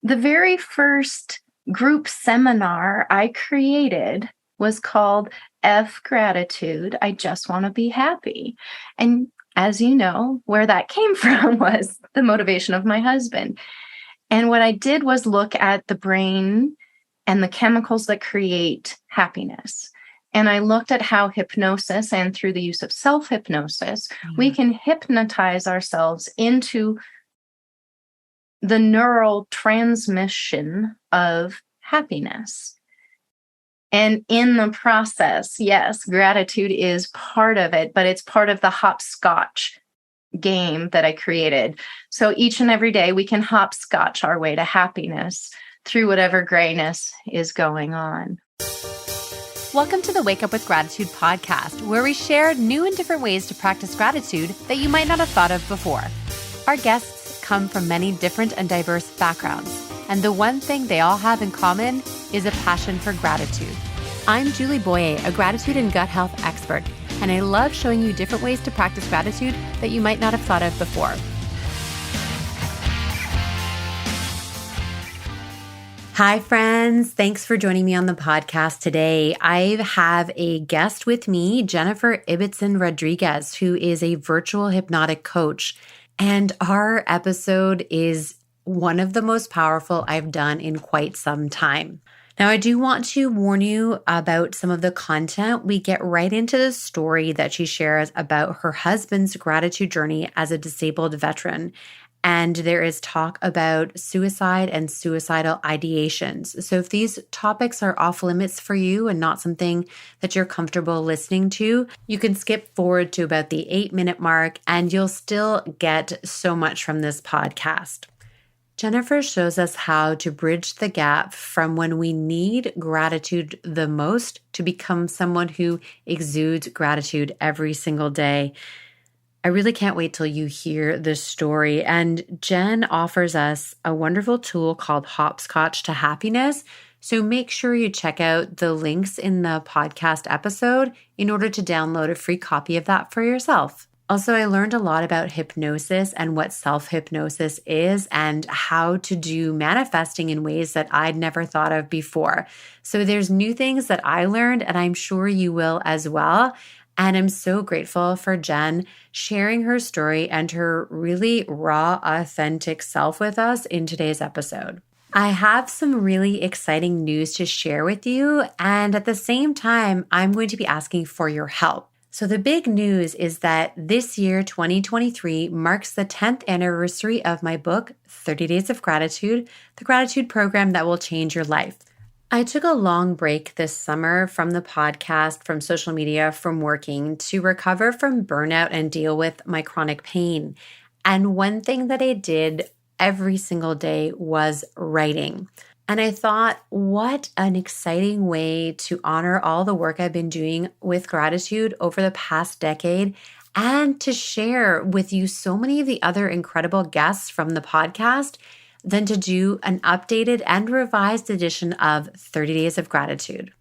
The very first group seminar I created was called F Gratitude. I just want to be happy. And as you know, where that came from was the motivation of my husband. And what I did was look at the brain and the chemicals that create happiness. And I looked at how hypnosis and through the use of self-hypnosis, we can hypnotize ourselves into the neural transmission of happiness. And in the process, yes, gratitude is part of it, but it's part of the hopscotch game that I created. So each and every day we can hopscotch our way to happiness through whatever grayness is going on. Welcome to the Wake Up with Gratitude podcast, where we share new and different ways to practice gratitude that you might not have thought of before. Our guests come from many different and diverse backgrounds, and the one thing they all have in common is a passion for gratitude. I'm Julie Boyer, a gratitude and gut health expert, and I love showing you different ways to practice gratitude that you might not have thought of before. Hi, friends. Thanks for joining me on the podcast today. I have a guest with me, Jennifer Ibbotson Rodriguez, who is a virtual hypnotic coach. And our episode is one of the most powerful I've done in quite some time. Now, I do want to warn you about some of the content. We get right into the story that she shares about her husband's gratitude journey as a disabled veteran. And there is talk about suicide and suicidal ideations. So if these topics are off limits for you and not something that you're comfortable listening to, you can skip forward to about the 8-minute mark and you'll still get so much from this podcast. Jennifer shows us how to bridge the gap from when we need gratitude the most to become someone who exudes gratitude every single day. I really can't wait till you hear this story. And Jen offers us a wonderful tool called Hopscotch to Happiness. So make sure you check out the links in the podcast episode in order to download a free copy of that for yourself. Also, I learned a lot about hypnosis and what self-hypnosis is and how to do manifesting in ways that I'd never thought of before. So there's new things that I learned, and I'm sure you will as well. And I'm so grateful for Jen sharing her story and her really raw, authentic self with us in today's episode. I have some really exciting news to share with you, and at the same time, I'm going to be asking for your help. So the big news is that this year, 2023, marks the 10th anniversary of my book, 30 Days of Gratitude, the gratitude program that will change your life. I took a long break this summer from the podcast, from social media, from working to recover from burnout and deal with my chronic pain. And one thing that I did every single day was writing. And I thought, what an exciting way to honor all the work I've been doing with gratitude over the past decade and to share with you so many of the other incredible guests from the podcast than to do an updated and revised edition of 30 Days of Gratitude.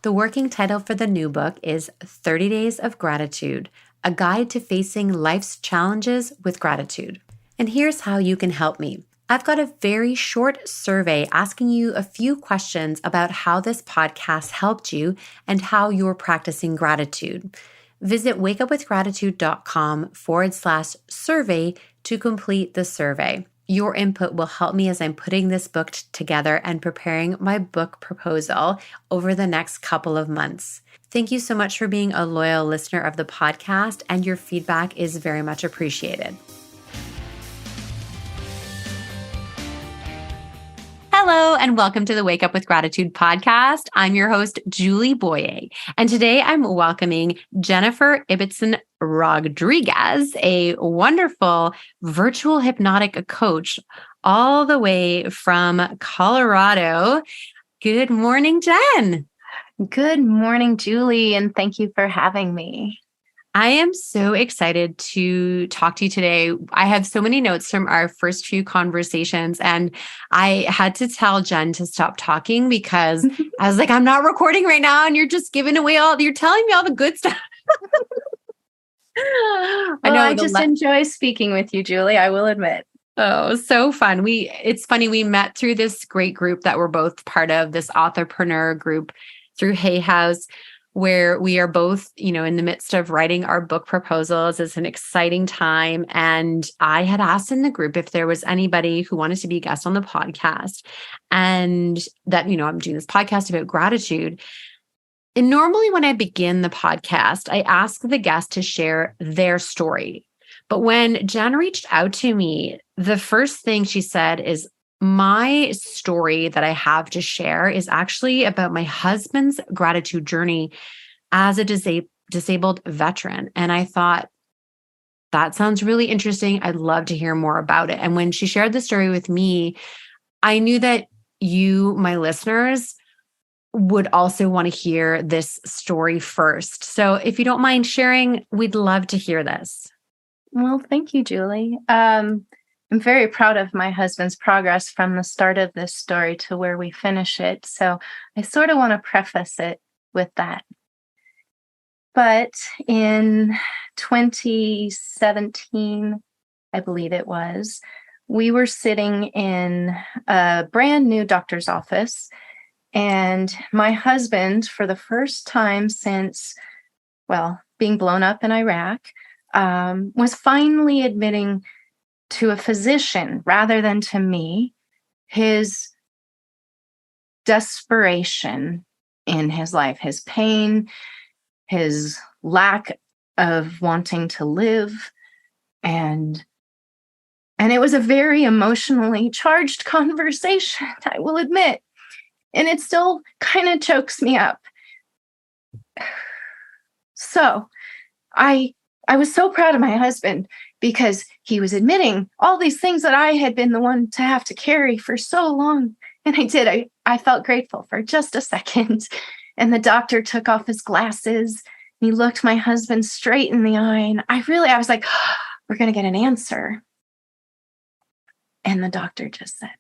The working title for the new book is 30 Days of Gratitude, a guide to facing life's challenges with gratitude. And here's how you can help me. I've got a very short survey asking you a few questions about how this podcast helped you and how you're practicing gratitude. Visit wakeupwithgratitude.com/survey to complete the survey. Your input will help me as I'm putting this book together and preparing my book proposal over the next couple of months. Thank you so much for being a loyal listener of the podcast, and your feedback is very much appreciated. Hello, and welcome to the Wake Up with Gratitude podcast. I'm your host, Julie Boyer, and today I'm welcoming Jennifer Ibbotson Rodriguez, a wonderful virtual hypnotic coach all the way from Colorado. Good morning, Jen. Good morning, Julie, and thank you for having me. I am so excited to talk to you today. I have so many notes from our first few conversations, and I had to tell Jen to stop talking because I was like, I'm not recording right now, and you're just giving away you're telling me all the good stuff. I just enjoy speaking with you, Julie, I will admit. Oh, so fun. It's funny. We met through this great group that we're both part of, this authorpreneur group through Hay House, where we are both, in the midst of writing our book proposals. It's an exciting time. And I had asked in the group if there was anybody who wanted to be a guest on the podcast, and that, I'm doing this podcast about gratitude. And normally when I begin the podcast, I ask the guest to share their story. But when Jen reached out to me, the first thing she said is, my story that I have to share is actually about my husband's gratitude journey as a disabled veteran. And I thought, that sounds really interesting. I'd love to hear more about it. And when she shared the story with me, I knew that you, my listeners, would also want to hear this story first. So if you don't mind sharing, we'd love to hear this. Well, thank you, Julie. I'm very proud of my husband's progress from the start of this story to where we finish it. So I sort of want to preface it with that. But in 2017, I believe it was, we were sitting in a brand new doctor's office. And my husband, for the first time since, being blown up in Iraq, was finally admitting to a physician rather than to me his desperation in his life, his pain, his lack of wanting to live. And it was a very emotionally charged conversation, I will admit. And it still kind of chokes me up. So I was so proud of my husband because he was admitting all these things that I had been the one to have to carry for so long. And I did. I felt grateful for just a second. And the doctor took off his glasses. And he looked my husband straight in the eye. And I was like, we're going to get an answer. And the doctor just said,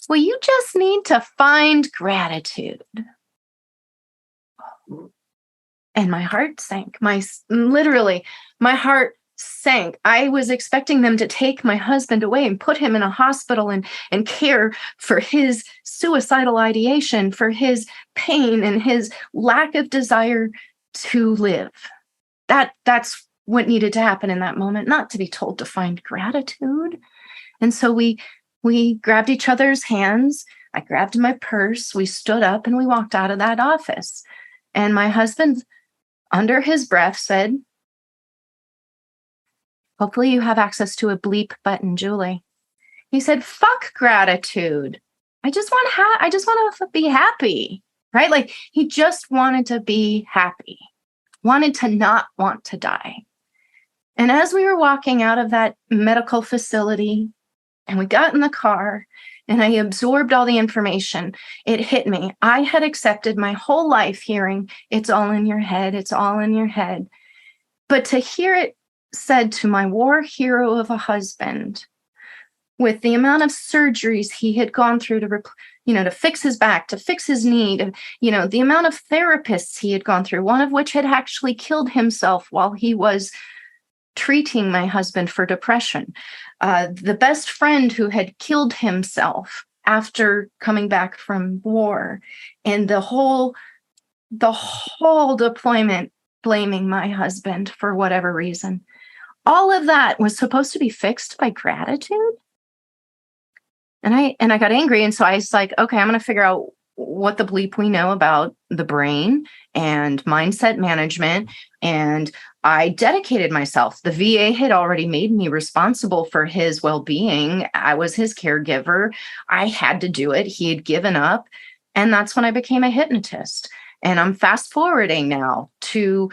well, you just need to find gratitude. And my heart sank. My heart sank. I was expecting them to take my husband away and put him in a hospital and care for his suicidal ideation, for his pain and his lack of desire to live. That's what needed to happen in that moment, not to be told to find gratitude. And so we grabbed each other's hands. I grabbed my purse. We stood up and we walked out of that office. And my husband, under his breath, said, hopefully you have access to a bleep button, Julie. He said, fuck gratitude. I just want to be happy, right? Like he just wanted to be happy, wanted to not want to die. And as we were walking out of that medical facility and we got in the car and I absorbed all the information, it hit me. I had accepted my whole life hearing, it's all in your head, it's all in your head. But to hear it said to my war hero of a husband, with the amount of surgeries he had gone through to fix his back, to fix his knee, the amount of therapists he had gone through, one of which had actually killed himself while he was treating my husband for depression. The best friend who had killed himself after coming back from war, and the whole deployment blaming my husband for whatever reason. All of that was supposed to be fixed by gratitude. And I got angry. And so I was like, okay, I'm going to figure out what the bleep we know about the brain and mindset management. And I dedicated myself. The VA had already made me responsible for his well-being. I was his caregiver. I had to do it. He had given up. And that's when I became a hypnotist. And I'm fast forwarding now to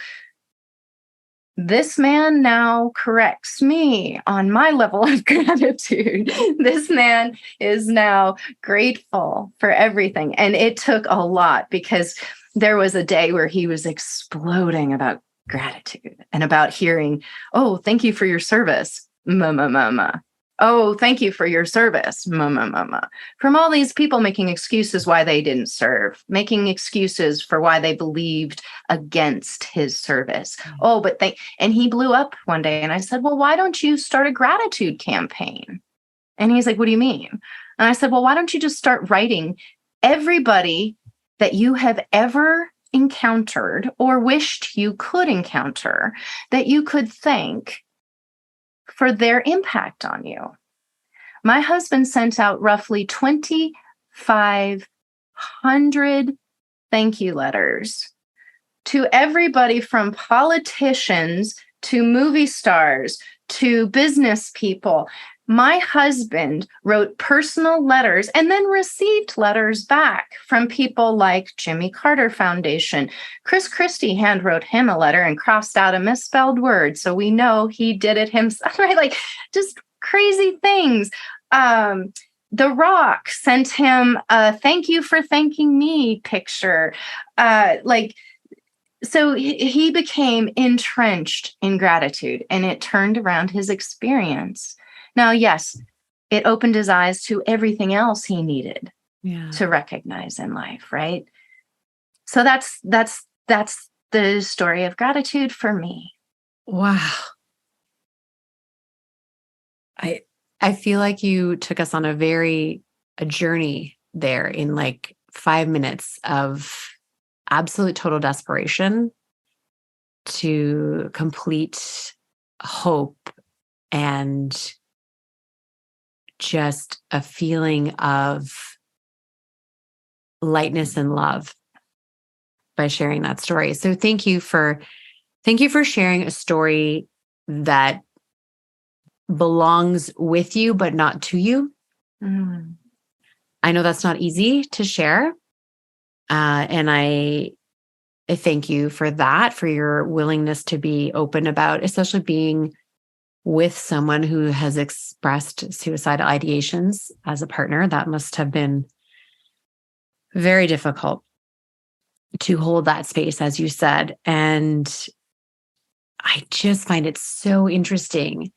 this man now corrects me on my level of gratitude. This man is now grateful for everything. And it took a lot because there was a day where he was exploding about gratitude and about hearing, oh, thank you for your service. Ma. Oh, thank you for your service. Mama. From all these people making excuses why they didn't serve, making excuses for why they believed against his service. Oh, and he blew up one day. And I said, well, why don't you start a gratitude campaign? And he's like, what do you mean? And I said, well, why don't you just start writing everybody that you have ever encountered or wished you could encounter, that you could thank for their impact on you. My husband sent out roughly 2,500 thank you letters to everybody from politicians to movie stars to business people. My husband wrote personal letters and then received letters back from people like Jimmy Carter Foundation. Chris Christie handwrote him a letter and crossed out a misspelled word, so we know he did it himself, right? Like, just crazy things. The Rock sent him a thank you for thanking me picture. So he became entrenched in gratitude, and it turned around his experience. Now, yes, it opened his eyes to everything else he needed to recognize in life, right? So that's the story of gratitude for me. Wow. I feel like you took us on a journey there in like 5 minutes of absolute total desperation to complete hope and just a feeling of lightness and love by sharing that story. So thank you for sharing a story that belongs with you, but not to you. Mm. I know that's not easy to share. And I thank you for that, for your willingness to be open about, especially being with someone who has expressed suicidal ideations as a partner. That must have been very difficult to hold that space, as you said. And I just find it so interesting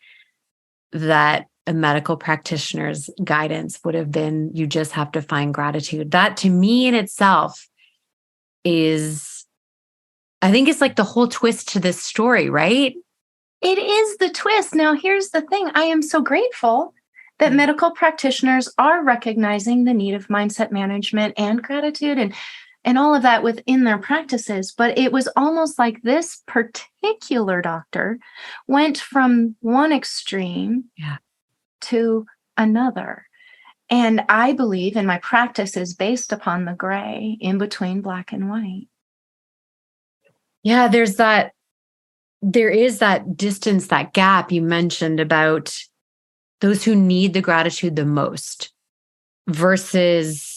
that a medical practitioner's guidance would have been, you just have to find gratitude. That to me in itself is, I think it's like the whole twist to this story, right? It is the twist. Now, here's the thing. I am so grateful that medical practitioners are recognizing the need of mindset management and gratitude and all of that within their practices. But it was almost like this particular doctor went from one extreme to another. And I believe in my practice is based upon the gray in between black and white. Yeah, there is that distance, that gap you mentioned about those who need the gratitude the most versus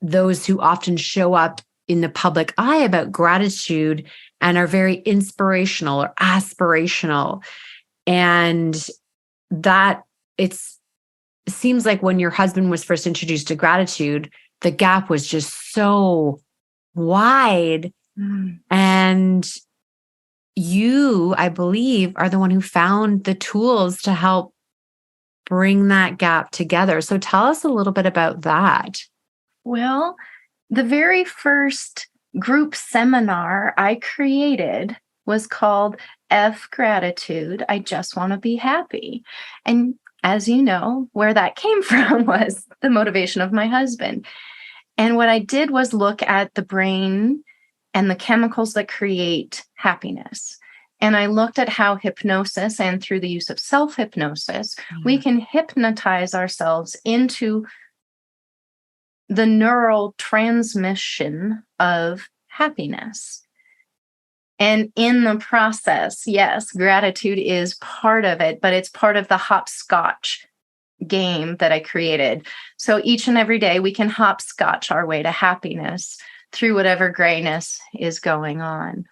those who often show up in the public eye about gratitude and are very inspirational or aspirational. And that it seems like when your husband was first introduced to gratitude, the gap was just so wide. And you, I believe, are the one who found the tools to help bring that gap together. So tell us a little bit about that. Well, the very first group seminar I created was called F Gratitude. I just want to be happy. And as you know, where that came from was the motivation of my husband. And what I did was look at the brain and the chemicals that create happiness. And I looked at how hypnosis and through the use of self-hypnosis, we can hypnotize ourselves into the neural transmission of happiness. And in the process, yes, gratitude is part of it, but it's part of the hopscotch game that I created. So each and every day we can hopscotch our way to happiness through whatever grayness is going on.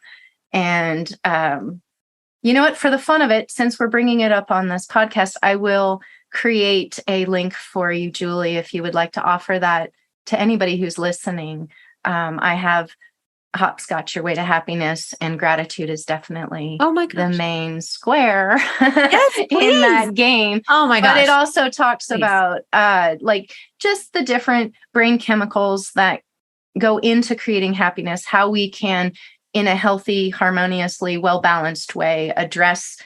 And you know what? For the fun of it, since we're bringing it up on this podcast, I will create a link for you, Julie, if you would like to offer that to anybody who's listening. I have hopscotch your way to happiness, and gratitude is definitely Oh my the gosh. main square Yes, in please. that game. Oh my But it gosh. also talks Please. about like just the different brain chemicals that go into creating happiness, how we can, in a healthy, harmoniously, well-balanced way, address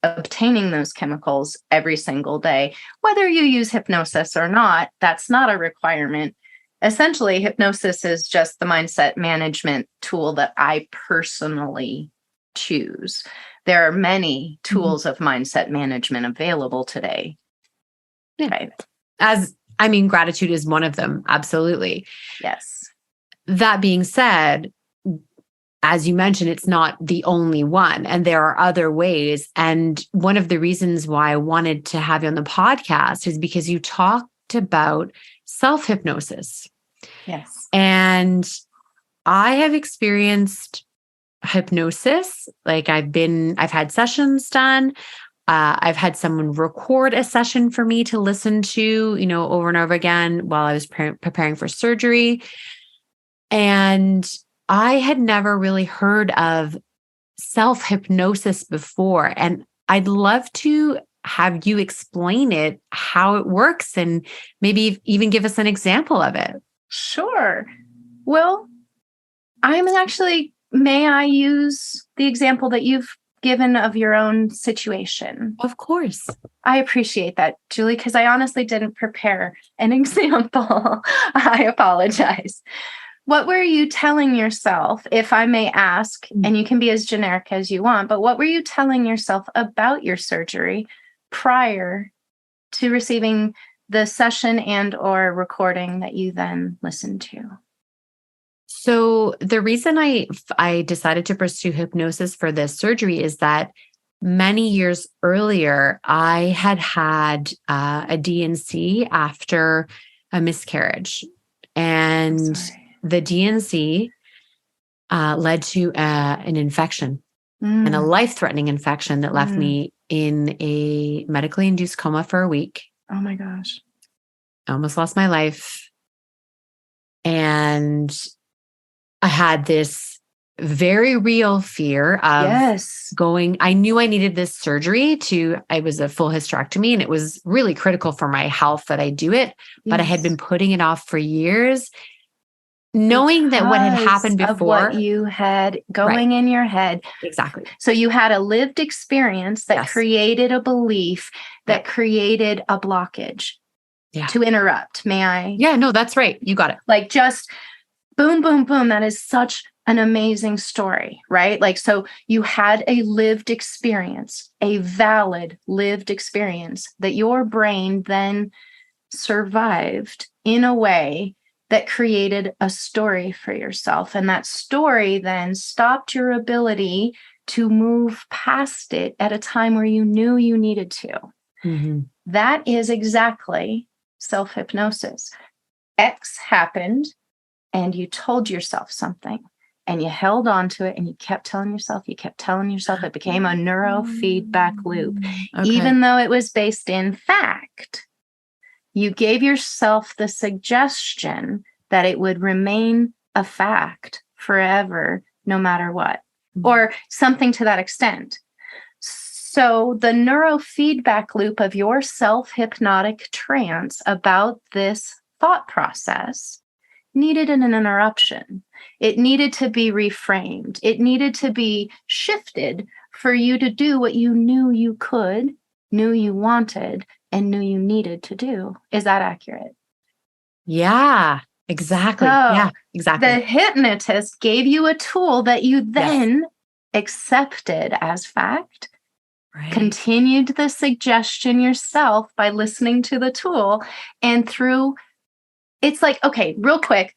obtaining those chemicals every single day. Whether you use hypnosis or not, that's not a requirement. Essentially, hypnosis is just the mindset management tool that I personally choose. There are many tools of mindset management available today. Yeah. Right. Gratitude is one of them. Absolutely. Yes. That being said, as you mentioned, it's not the only one, and there are other ways. And one of the reasons why I wanted to have you on the podcast is because you talked about self-hypnosis. Yes. And I have experienced hypnosis. Like I've had sessions done. I've had someone record a session for me to listen to, over and over again while I was preparing for surgery. And I had never really heard of self-hypnosis before. And I'd love to have you explain it, how it works, and maybe even give us an example of it. Sure. Well, may I use the example that you've given of your own situation? Of course. I appreciate that, Julie, because I honestly didn't prepare an example. I apologize. What were you telling yourself, if I may ask, and you can be as generic as you want, but what were you telling yourself about your surgery prior to receiving the session and or recording that you then listened to? So the reason I decided to pursue hypnosis for this surgery is that many years earlier, I had a D&C after a miscarriage. And the D&C led to an infection and a life-threatening infection that left me in a medically induced coma for a week. Oh my gosh. I almost lost my life. And I had this very real fear of going. I knew I needed this surgery it was a full hysterectomy, and it was really critical for my health that I do it. But I had been putting it off for years, knowing that what had happened before. Of what you had going in your head. Exactly. So you had a lived experience that created a belief that created a blockage. Yeah. To interrupt, may I? Yeah, no, that's right. You got it. Like just boom, boom, boom. That is such an amazing story, right? Like, so you had a lived experience, a valid lived experience that your brain then survived in a way that created a story for yourself. And that story then stopped your ability to move past it at a time where you knew you needed to. Mm-hmm. That is exactly self-hypnosis. X happened, and you told yourself something, and you held on to it, and you kept telling yourself, it became a neurofeedback loop. Okay. Even though it was based in fact, you gave yourself the suggestion that it would remain a fact forever, no matter what, or something to that extent. So the neurofeedback loop of your self-hypnotic trance about this thought process needed an interruption. It needed to be reframed. It needed to be shifted for you to do what you knew you could, knew you wanted, and knew you needed to do. Is that accurate? Yeah, exactly. Yeah, exactly. The hypnotist gave you a tool that you then accepted as fact. Right. Continued the suggestion yourself by listening to the tool, and it's like, okay, real quick,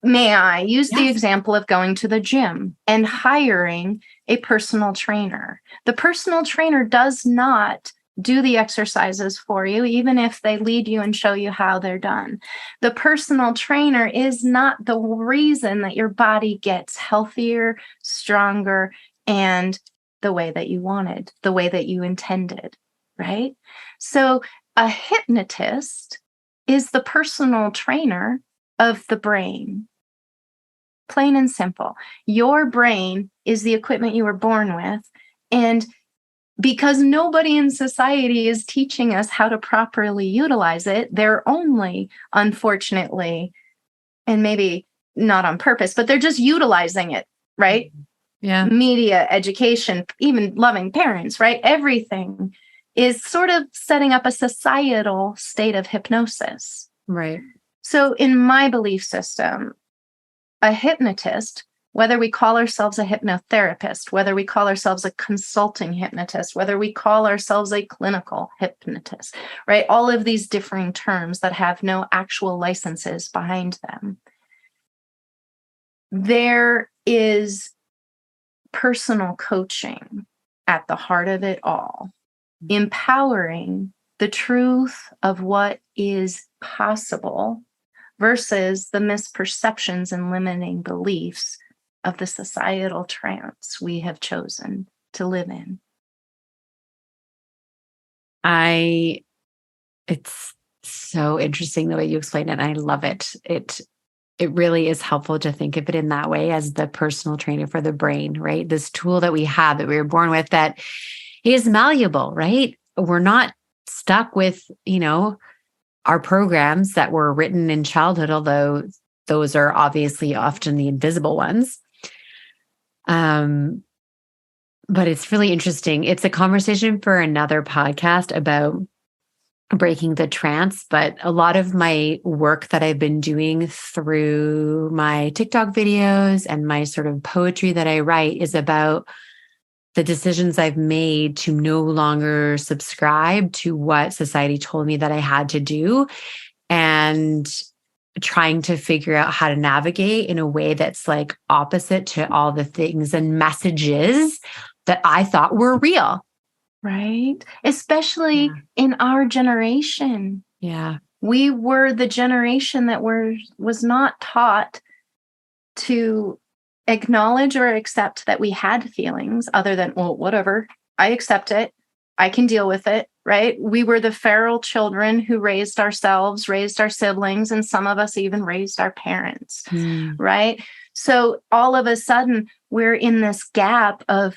may I use the example of going to the gym and hiring a personal trainer? The personal trainer does not do the exercises for you, even if they lead you and show you how they're done. The personal trainer is not the reason that your body gets healthier, stronger, and the way that you wanted, the way that you intended, right? So a hypnotist is the personal trainer of the brain. plain and simple. Your brain is the equipment you were born with. And because nobody in society is teaching us how to properly utilize it, they're only, unfortunately, and maybe not on purpose, but they're just utilizing it, right? Yeah. Media, education, even loving parents, right? Everything is sort of setting up a societal state of hypnosis. Right. So in my belief system, a hypnotist, whether we call ourselves a hypnotherapist, whether we call ourselves a consulting hypnotist, whether we call ourselves a clinical hypnotist, right? All of these differing terms that have no actual licenses behind them. There is personal coaching at the heart of it all, empowering the truth of what is possible versus the misperceptions and limiting beliefs of the societal trance we have chosen to live in. It's so interesting the way you explain it. And I love it. It really is helpful to think of it in that way as the personal trainer for the brain, right? This tool that we have that we were born with that is malleable, right? We're not stuck with, our programs that were written in childhood, although those are obviously often the invisible ones. But it's really interesting. It's a conversation for another podcast about breaking the trance. But a lot of my work that I've been doing through my TikTok videos and my sort of poetry that I write is about the decisions I've made to no longer subscribe to what society told me that I had to do, and trying to figure out how to navigate in a way that's like opposite to all the things and messages that I thought were real. Right? Especially in our generation. Yeah. We were the generation that was not taught to acknowledge or accept that we had feelings other than, well, whatever, I accept it. I can deal with it, right? We were the feral children who raised ourselves, raised our siblings, and some of us even raised our parents, right? So all of a sudden, we're in this gap of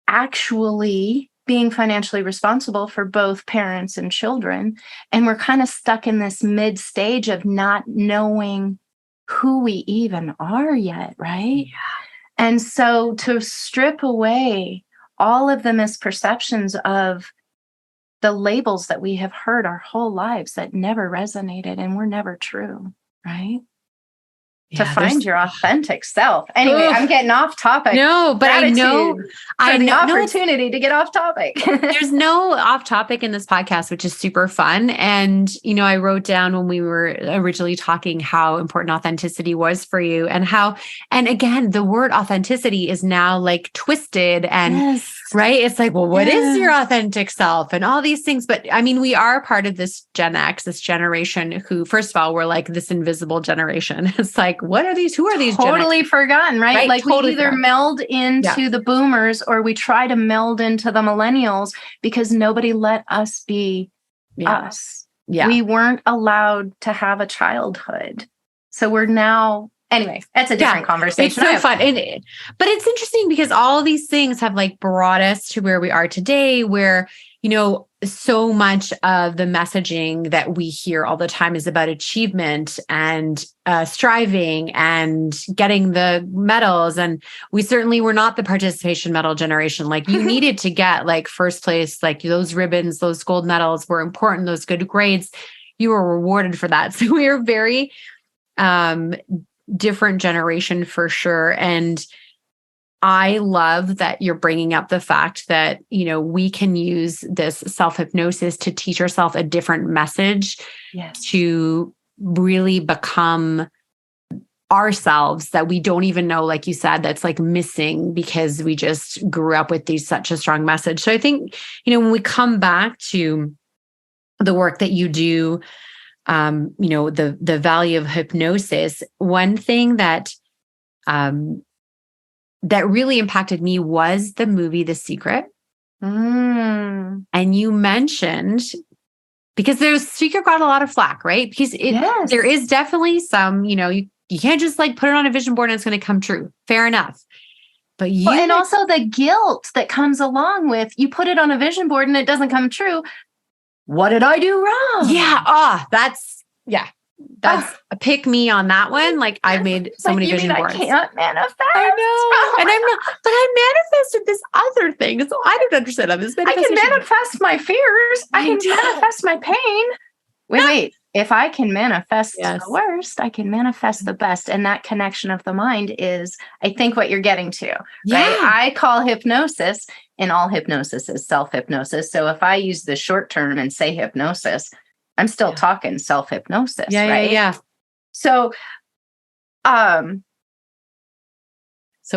actually being financially responsible for both parents and children. And we're kind of stuck in this mid stage of not knowing who we even are yet, right? Yeah. And so to strip away all of the misperceptions of the labels that we have heard our whole lives that never resonated and were never true, right? To find your authentic self. Anyway, I'm getting off topic. No, but I know the opportunity to get off topic. There's no off topic in this podcast, which is super fun. And, I wrote down when we were originally talking how important authenticity was for you and and again, the word authenticity is now like twisted and right. It's like, well, what is your authentic self and all these things? But I mean, we are part of this Gen X, this generation who, first of all, we're like this invisible generation. It's like, what are these? Who are these? Totally forgotten, right? Like totally we either meld into the boomers or we try to meld into the millennials because nobody let us be us. Yeah. We weren't allowed to have a childhood. So we're now, anyway, that's a different conversation. It's so fun. But it's interesting because all of these things have like brought us to where we are today, where, so much of the messaging that we hear all the time is about achievement and striving and getting the medals. And we certainly were not the participation medal generation. Like you needed to get like first place, like those ribbons, those gold medals were important, those good grades, you were rewarded for that. So we are very different generation for sure. And I love that you're bringing up the fact that, we can use this self-hypnosis to teach ourselves a different message to really become ourselves that we don't even know, like you said, that's like missing because we just grew up with such a strong message. So I think, when we come back to the work that you do, the value of hypnosis, one thing that really impacted me was the movie The Secret. And you mentioned, because Secret got a lot of flack, right? Because there is definitely some, you You can't just like put it on a vision board and it's going to come true. Fair enough. But Well, and also the guilt that comes along with you put it on a vision board and it doesn't come true. What did I do wrong? Yeah. That's a pick me on that one. Like I've made so many vision boards. I can't manifest. I know. And I'm not, but I manifested this other thing. So I don't understand how this manifestation. I can manifest my fears. I can manifest my pain. Wait. If I can manifest the worst, I can manifest the best. And that connection of the mind is, I think, what you're getting to, right? I call hypnosis, and all hypnosis is self-hypnosis. So if I use the short term and say hypnosis, I'm still talking self-hypnosis, right? Yeah. So, so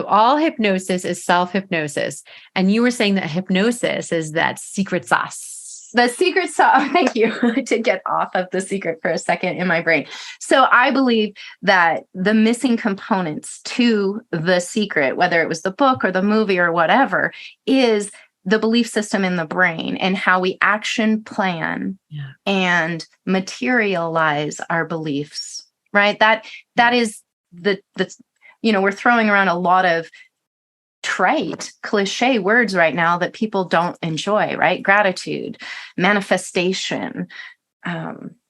all hypnosis is self-hypnosis. And you were saying that hypnosis is that secret sauce. The secret sauce. Thank you. To get off of the secret for a second in my brain. So I believe that the missing components to the secret, whether it was the book or the movie or whatever, is the belief system in the brain and how we action plan and materialize our beliefs, right? That is the we're throwing around a lot of trite cliche words right now that people don't enjoy, right? Gratitude, manifestation,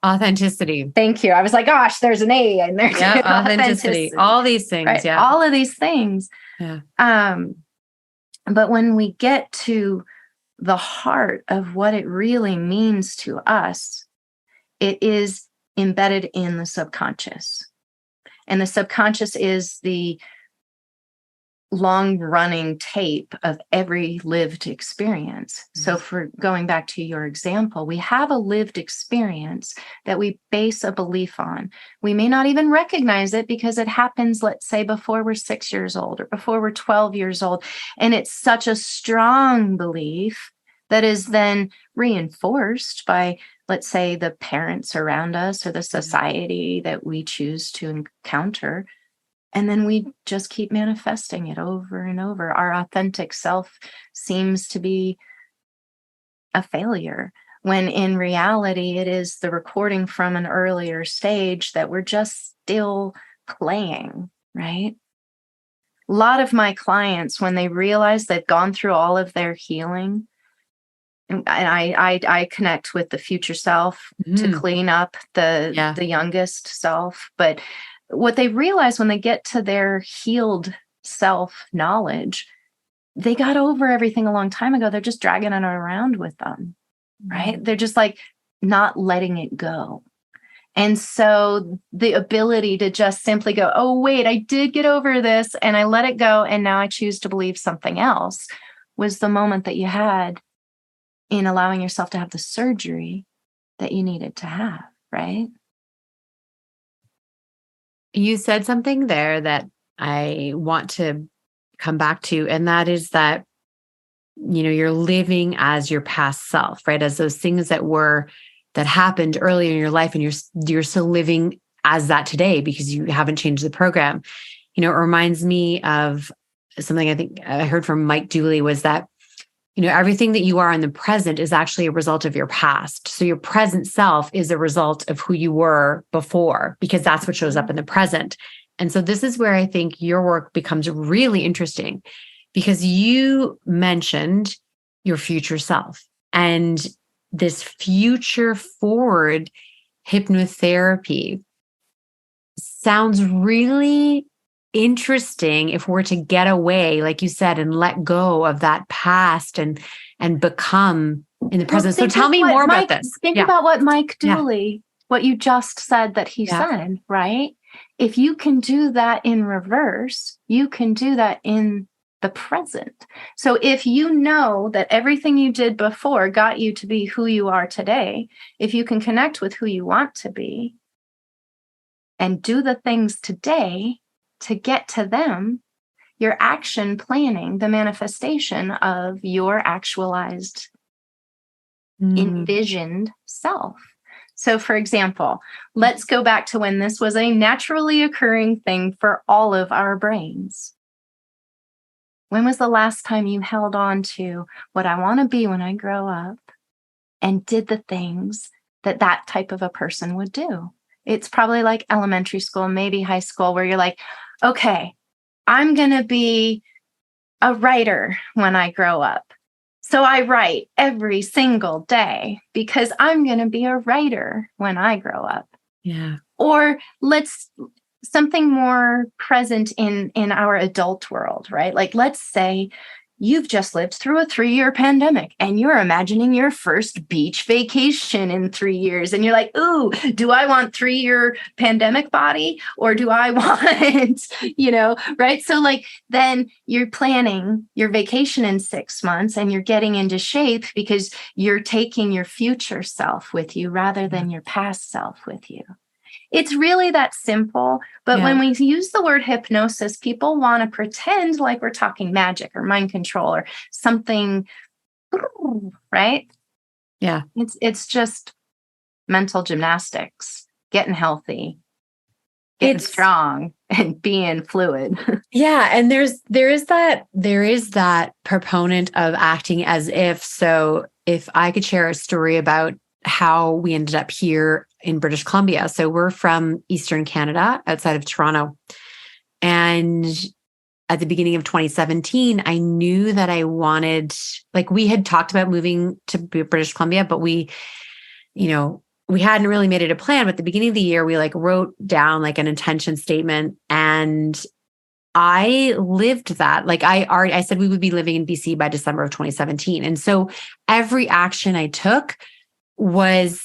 authenticity. Thank you. I was like, gosh, there's an A in there. Yeah, authenticity. All these things. Right? Yeah. All of these things. Yeah. But when we get to the heart of what it really means to us, it is embedded in the subconscious. And the subconscious is the long-running tape of every lived experience. So for going back to your example, we have a lived experience that we base a belief on. We may not even recognize it because it happens, let's say, before we're 6 years old or before we're 12 years old. And it's such a strong belief that is then reinforced by, let's say, the parents around us or the society that we choose to encounter. And then we just keep manifesting it over and over. Our authentic self seems to be a failure, when in reality, it is the recording from an earlier stage that we're just still playing, right? A lot of my clients, when they realize they've gone through all of their healing, and I connect with the future self to clean up the youngest self, but what they realize when they get to their healed self-knowledge, they got over everything a long time ago. They're just dragging it around with them, right? They're just like not letting it go. And so the ability to just simply go, oh, wait, I did get over this and I let it go. And now I choose to believe something else, was the moment that you had in allowing yourself to have the surgery that you needed to have, right? You said something there that I want to come back to, and that is that, you're living as your past self, right? As those things that happened earlier in your life, and you're still living as that today because you haven't changed the program. It reminds me of something I think I heard from Mike Dooley, was that, everything that you are in the present is actually a result of your past. So your present self is a result of who you were before, because that's what shows up in the present. And so this is where I think your work becomes really interesting, because you mentioned your future self, and this future forward hypnotherapy sounds really interesting if we're to get away, like you said, and let go of that past and become in the present. So tell me more about this. Think about what Mike Dooley, what you just said that he said, right? If you can do that in reverse, you can do that in the present. So if you know that everything you did before got you to be who you are today, if you can connect with who you want to be and do the things today to get to them, your action planning, the manifestation of your actualized, envisioned self. So for example, let's go back to when this was a naturally occurring thing for all of our brains. When was the last time you held on to what I want to be when I grow up and did the things that type of a person would do? It's probably like elementary school, maybe high school, where you're like, okay, I'm going to be a writer when I grow up. So I write every single day because I'm going to be a writer when I grow up. Yeah. Or let's something more present in our adult world, right? Like, let's say you've just lived through a 3-year pandemic and you're imagining your first beach vacation in 3 years. And you're like, ooh, do I want 3-year pandemic body or do I want, right? So like, then you're planning your vacation in 6 months and you're getting into shape because you're taking your future self with you rather than your past self with you. It's really that simple. But when we use the word hypnosis, people want to pretend like we're talking magic or mind control or something, right? Yeah. It's just mental gymnastics, getting healthy, getting strong, and being fluid. Yeah. And there is that proponent of acting as if. So if I could share a story about how we ended up here in British Columbia. So we're from Eastern Canada, outside of Toronto. And at the beginning of 2017, I knew that I wanted, like, we had talked about moving to British Columbia, but we hadn't really made it a plan. But at the beginning of the year, we wrote down an intention statement, and I lived that. I said we would be living in BC by December of 2017. And so every action I took was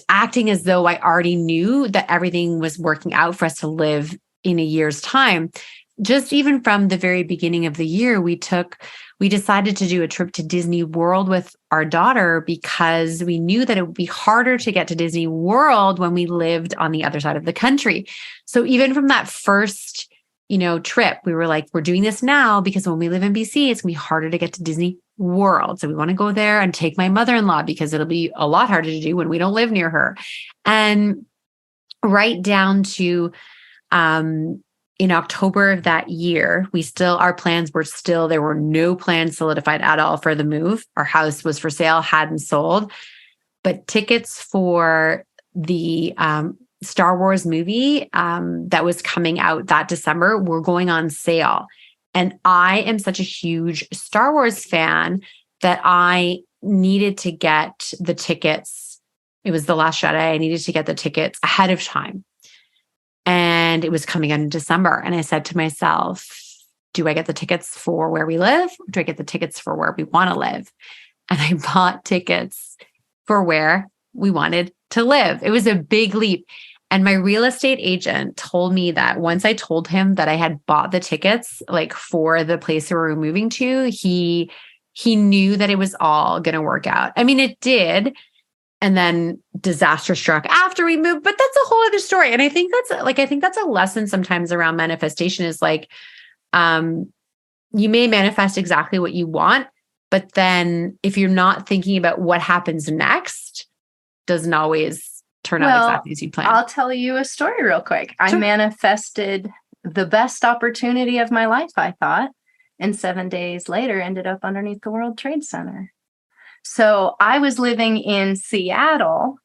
acting as though I already knew that everything was working out for us to live in a year's time. Just even from the very beginning of the year, we decided to do a trip to Disney World with our daughter because we knew that it would be harder to get to Disney World when we lived on the other side of the country. So even from that first, trip, we were like, we're doing this now because when we live in BC, it's gonna be harder to get to Disney World. So we want to go there and take my mother-in-law because it'll be a lot harder to do when we don't live near her. And right down to in October of that year, our plans were still, there were no plans solidified at all for the move. Our house was for sale, hadn't sold, but tickets for the Star Wars movie that was coming out that December were going on sale. And I am such a huge Star Wars fan that I needed to get the tickets. It was The Last Jedi. I needed to get the tickets ahead of time. And it was coming out in December. And I said to myself, do I get the tickets for where we live? Or do I get the tickets for where we want to live? And I bought tickets for where we wanted to live. It was a big leap. And my real estate agent told me that once I told him that I had bought the tickets, for the place where we were moving to, he knew that it was all going to work out. I mean, it did. And then disaster struck after we moved, but that's a whole other story. And I think that's a lesson sometimes around manifestation is you may manifest exactly what you want, but then if you're not thinking about what happens next, doesn't always turn out exactly as you planned. I'll tell you a story real quick. Sure. I manifested the best opportunity of my life, I thought, and 7 days later ended up underneath the World Trade Center. So I was living in Seattle,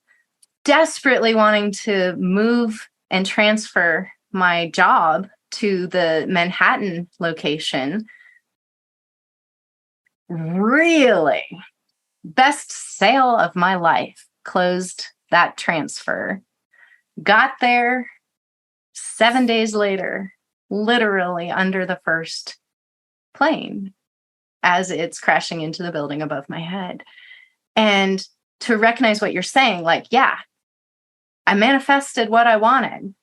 desperately wanting to move and transfer my job to the Manhattan location. Really, best sale of my life. Closed that transfer. Got there 7 days later, literally under the first plane as it's crashing into the building above my head. And to recognize what you're saying, I manifested what I wanted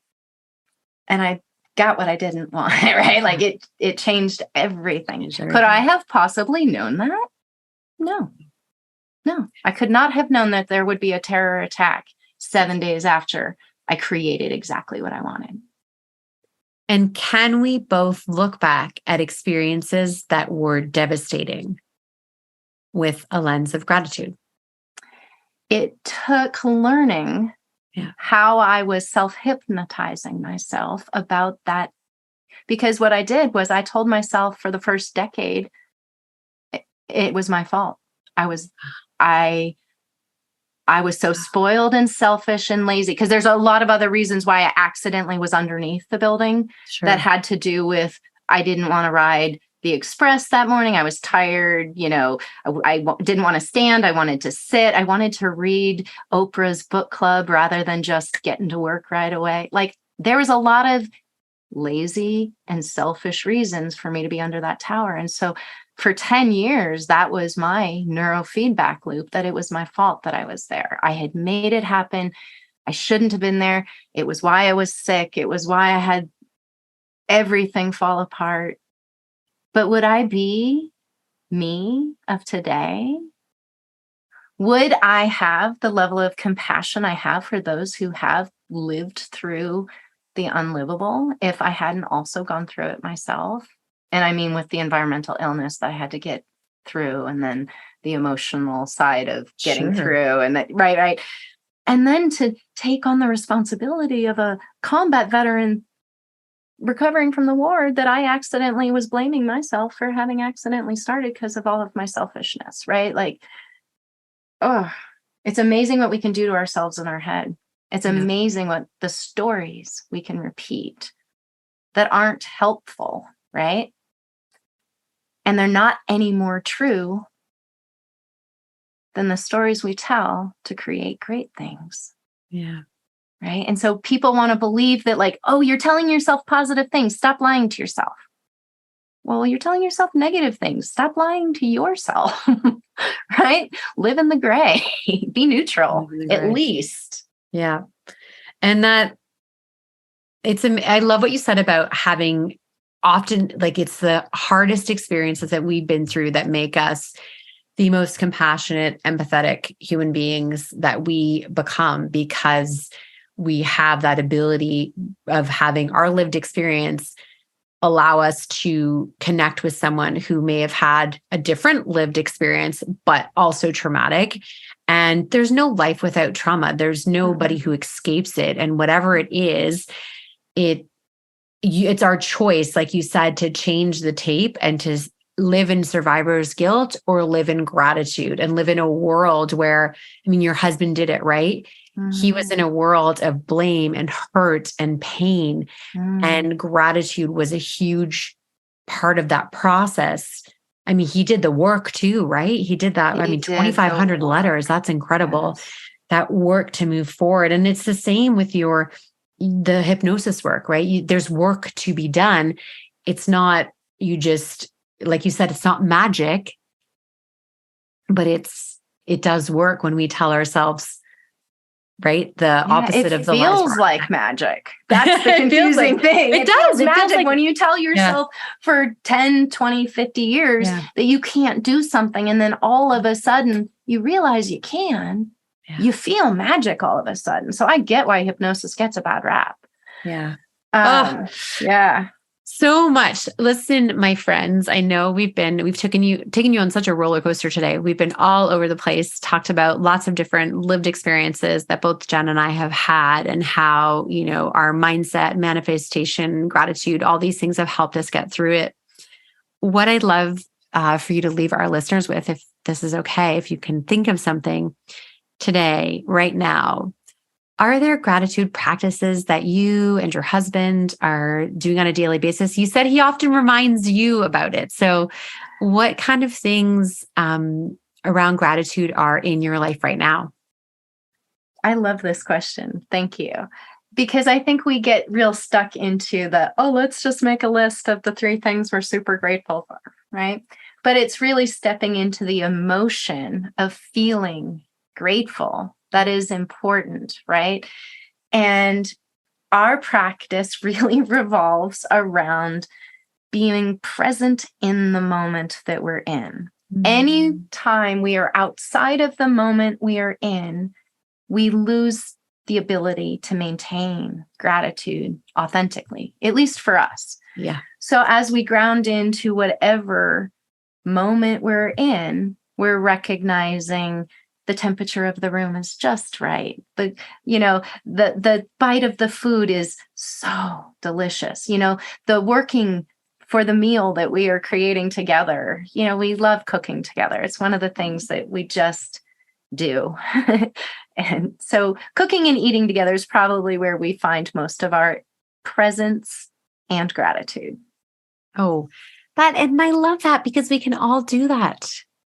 and I got what I didn't want, right? It changed everything. Could I have possibly known that? No, I could not have known that there would be a terror attack 7 days after I created exactly what I wanted. And can we both look back at experiences that were devastating with a lens of gratitude? It took learning how I was self-hypnotizing myself about that. Because what I did was I told myself for the first decade, it was my fault. I I was so spoiled and selfish and lazy, because there's a lot of other reasons why I accidentally was underneath the building that had to do with, I didn't want to ride the express that morning. I was tired. I didn't want to stand. I wanted to sit. I wanted to read Oprah's book club rather than just getting to work right away. Like, there was a lot of lazy and selfish reasons for me to be under that tower. And so for 10 years, that was my neurofeedback loop, that it was my fault that I was there. I had made it happen. I shouldn't have been there. It was why I was sick. It was why I had everything fall apart. But would I be me of today? Would I have the level of compassion I have for those who have lived through the unlivable if I hadn't also gone through it myself? And I mean, with the environmental illness that I had to get through, and then the emotional side of getting through, and that, right. And then to take on the responsibility of a combat veteran recovering from the war that I accidentally was blaming myself for having accidentally started because of all of my selfishness, right? Like, oh, it's amazing what we can do to ourselves in our head. It's amazing what the stories we can repeat that aren't helpful, right? And they're not any more true than the stories we tell to create great things. Yeah. Right. And so people want to believe that, like, oh, you're telling yourself positive things. Stop lying to yourself. Well, you're telling yourself negative things. Stop lying to yourself. Right. Live in the gray. Be neutral, at least. Yeah. And that I love what you said about having often, like, it's the hardest experiences that we've been through that make us the most compassionate, empathetic human beings that we become, because we have that ability of having our lived experience allow us to connect with someone who may have had a different lived experience, but also traumatic. And there's no life without trauma. There's nobody who escapes it. And whatever it is, it's our choice, like you said, to change the tape and to live in survivor's guilt or live in gratitude and live in a world where, I mean, your husband did it, right? He was in a world of blame and hurt and pain, and gratitude was a huge part of that process. I mean, he did the work too, right? He did that. 2,500 letters. That's incredible. Yes. That work to move forward. And it's the same with the hypnosis work, right? There's work to be done. It's not, you just, like you said, it's not magic, but it does work when we tell ourselves, right, the opposite of the lies. It feels like magic. That's the confusing thing. It does. It magic like, when you tell yourself for 10, 20, 50 years that you can't do something, and then all of a sudden you realize you can. You feel magic all of a sudden. So I get why hypnosis gets a bad rap. Yeah. Yeah. So much. Listen, my friends, I know we've taken you on such a roller coaster today. We've been all over the place, talked about lots of different lived experiences that both Jen and I have had, and how, our mindset, manifestation, gratitude, all these things have helped us get through it. What I'd love for you to leave our listeners with, if this is okay, if you can think of something today, right now, are there gratitude practices that you and your husband are doing on a daily basis? You said he often reminds you about it. So what kind of things around gratitude are in your life right now? I love this question. Thank you. Because I think we get real stuck into let's just make a list of the 3 things we're super grateful for, right? But it's really stepping into the emotion of feeling grateful. That is important, right? And our practice really revolves around being present in the moment that we're in. Any time we are outside of the moment we are in, we lose the ability to maintain gratitude authentically, at least for us. Yeah. So as we ground into whatever moment we're in, we're recognizing the temperature of the room is just right. The bite of the food is so delicious. The working for the meal that we are creating together. We love cooking together. It's one of the things that we just do. And so cooking and eating together is probably where we find most of our presence and gratitude. Oh, and I love that because we can all do that.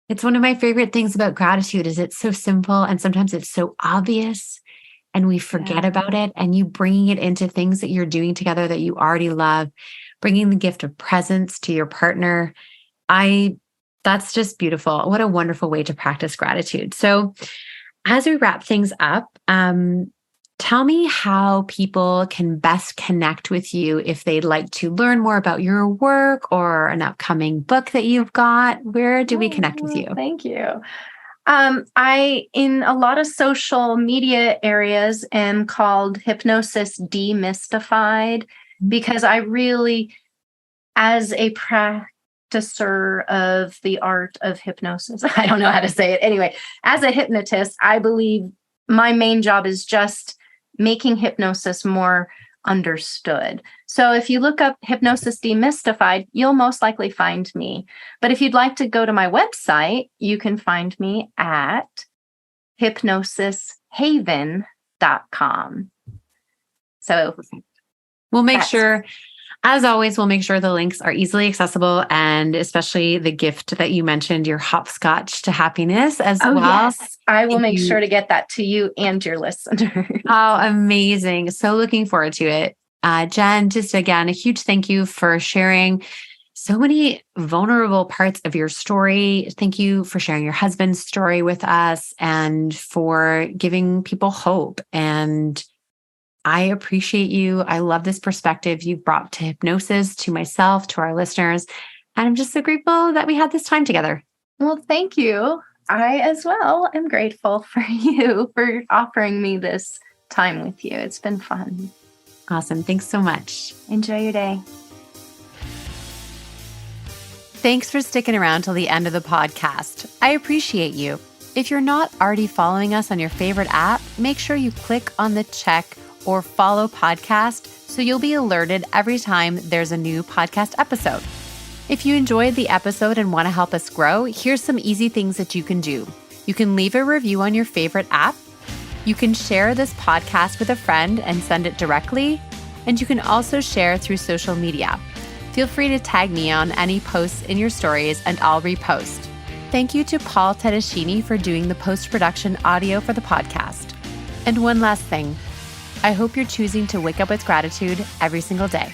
It's one of my favorite things about gratitude is it's so simple and sometimes it's so obvious and we forget about it, and you bringing it into things that you're doing together that you already love, bringing the gift of presence to your partner. That's just beautiful. What a wonderful way to practice gratitude. So as we wrap things up, tell me how people can best connect with you if they'd like to learn more about your work or an upcoming book that you've got. Where do we connect with you? Thank you. I, in a lot of social media areas, am called Hypnosis Demystified because I really, as a practicer of the art of hypnosis, I don't know how to say it. Anyway, as a hypnotist, I believe my main job is just making hypnosis more understood. So if you look up Hypnosis Demystified, you'll most likely find me. But if you'd like to go to my website, you can find me at hypnosishaven.com. So we'll make sure, as always, we'll make sure the links are easily accessible, and especially the gift that you mentioned, your hopscotch to happiness as well. Yes, I will make sure to get that to you and your listeners. Oh, amazing. So looking forward to it. Jen, just again, a huge thank you for sharing so many vulnerable parts of your story. Thank you for sharing your husband's story with us and for giving people hope. And I appreciate you. I love this perspective you've brought to hypnosis, to myself, to our listeners. And I'm just so grateful that we had this time together. Well, thank you. I as well am grateful for you for offering me this time with you. It's been fun. Awesome. Thanks so much. Enjoy your day. Thanks for sticking around till the end of the podcast. I appreciate you. If you're not already following us on your favorite app, make sure you click on the check or follow podcast so you'll be alerted every time there's a new podcast episode. If you enjoyed the episode and want to help us grow, here's some easy things that you can do. You can leave a review on your favorite app. You can share this podcast with a friend and send it directly. And you can also share through social media. Feel free to tag me on any posts in your stories and I'll repost. Thank you to Paul Tedeschini for doing the post-production audio for the podcast. And one last thing. I hope you're choosing to wake up with gratitude every single day.